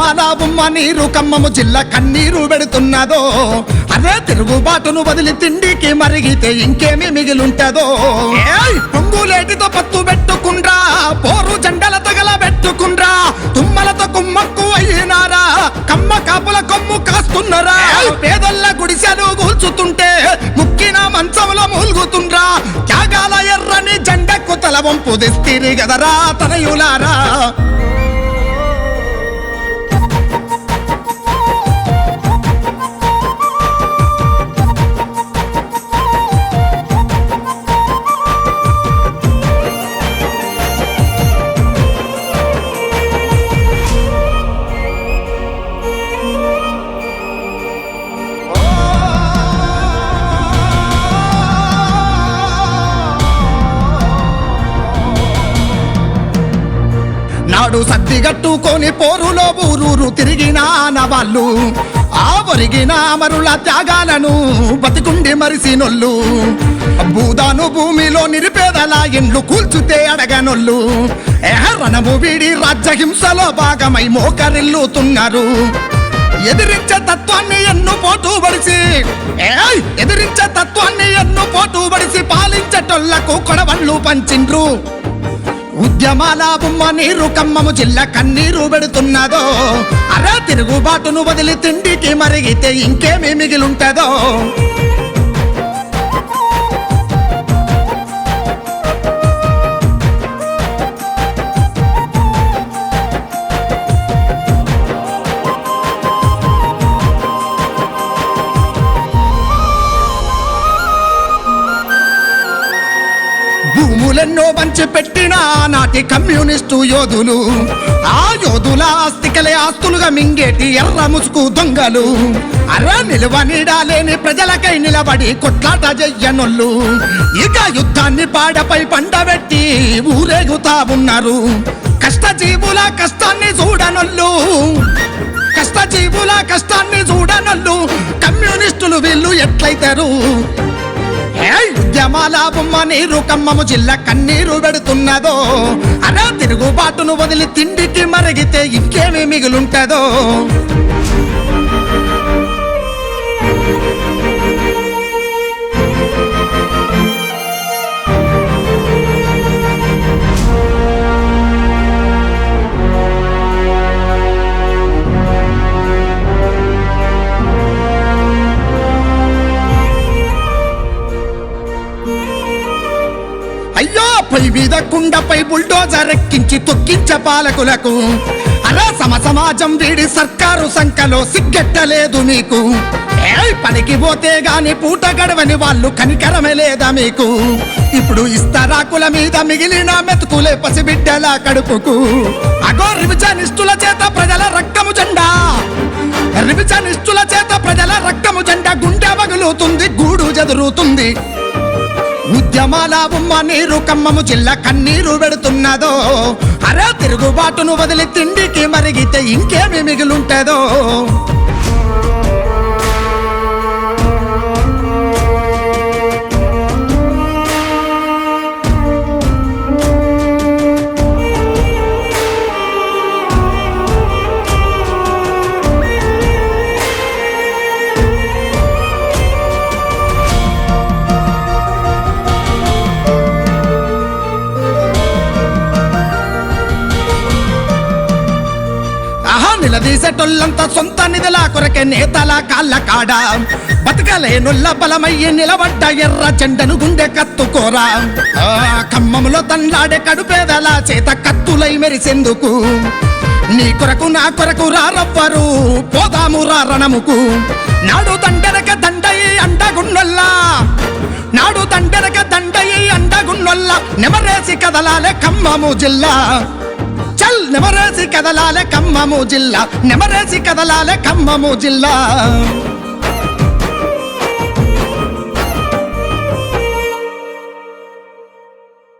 ఉద్యమాల బొమ్మ నీరు ఖమ్మము జిల్లా కన్నీరు పెడుతున్నదో అదే తిరుగుబాటును వదిలి తిండికి మరిగితే ఇంకేమి మిగిలుంటదో పొంగులేటితో పత్తు పెట్టుకుండ్రా పోరు జెండల తగల పెట్టుకుండ్రా తుమ్మలతో కుమ్మక్కు అయినారా కమ్మ కాపుల కొమ్ము కాస్తున్నారా పేదల్ల గుడిసెలు కూల్చుతుంటే ముక్కిన మంచంలో మూలుగుతుండ్రా త్యాగాల ఎర్రని జెండకు తల వంపు దిస్తిరి గదరా తనయులారా నాడు సద్దిగట్టుకొని పోరులో ఊరూరు తిరిగిన వాళ్ళు ఆ ఒరిగిన అమరుల త్యాగాలను బతికుండి మరిసినొల్లు భూదాను భూమిలో నిరుపేదల ఇండ్లు కూల్చుతే అడగనొల్లు రణము వీడి రాజ్యహింసలో భాగమై మోకరిల్లుతున్నారు ఎదిరించే తత్వాన్ని ఎన్ను పోటు బడిసి ఎదిరించే తత్వాన్ని ఎన్ను పోటు బడిసి పాలించేటోళ్లకు కొడవళ్ళు పంచిండ్రు ఉద్యమాల బొమ్మ నీరు ఖమ్మము జిల్లా కన్నీరు పెడుతున్నదో అరే తిరుగుబాటును వదిలి తిండికి మరిగితే ఇంకేమీ మిగిలుంటదో భూములెన్నో పంచి పెట్టిన నాటి కమ్యూనిస్టు యోధులు ఆ యోధుల ఆస్తికలే ఆస్తులుగా మింగేటి ఎర్ర ముసుగు దొంగలు అర్ర నిలువ నీడాలేని ప్రజలకై నిలబడి కొట్లాట చెయ్యనొల్లు ఇక యుద్ధాన్ని పాడపై పండబెట్టి ఊరేగుతా ఉన్నారు కష్టజీవుల కష్టాన్ని చూడనొల్లు కష్టజీవుల కష్టాన్ని చూడనొల్లు కమ్యూనిస్టులు వీళ్ళు ఎట్లయితారు ఉద్యమాల బొమ్మ నీరు ఖమ్మము జిల్లా కన్నీరు పెడుతున్నదో అలా తిరుగుబాటును వదిలి తిండికి మరిగితే ఇంకేమీ మిగులుంటదో పై మీద కుండపై బుల్డోజర్ ఎక్కించి తొక్కించే పాలకులకు అలా సమాజం వీడి సర్కారు సంఖ్యలో సిగ్గెట్టలేదు మీకు పనికి పోతే గాని పూట గడవని వాళ్ళు కనికరమే లేదా మీకు ఇప్పుడు ఇస్తరాకుల మీద మిగిలిన మెతుకులే పసిబిడ్డల కడుపుకు అగో రివిజనిస్టుల చేత ప్రజల రక్తము జెండా రివిజనిస్టుల చేత ప్రజల రక్తము జెండా గుండె పగులుతుంది గూడు జదురుతుంది ఉద్యమాల బొమ్మ నీరు ఖమ్మము జిల్లా కన్నీరు పెడుతున్నదో అరే తిరుగుబాటును వదిలి తిండికి మరిగితే ఇంకేమీ మిగిలుంటదో నిలదీసేటోళ్ళంతా సొంత నిధుల కొరకే నేతల కాళ్ళ కాడ బతకలేనుల్ల బలమయ్యి నిలబడ్డ ఎర్ర చెండను గుండె కత్తుకోరా ఖమ్మములో తండ్లాడే కడుపేదల చేత కత్తులై మెరిసేందుకు నీ కొరకు నా కొరకు రారవ్వరు పోదాము రా రణముకు నాడు దండెనక దండయి అండగున్నొల్లా నాడు దండెనక దండయి అండగున్నొల్లా నెమరేసి కదలాలే ఖమ్మము జిల్లా చల్ నెమరేసి కదలాలే ఖమ్మము జిల్లా నెమరేసి కదలాలే ఖమ్మము జిల్లా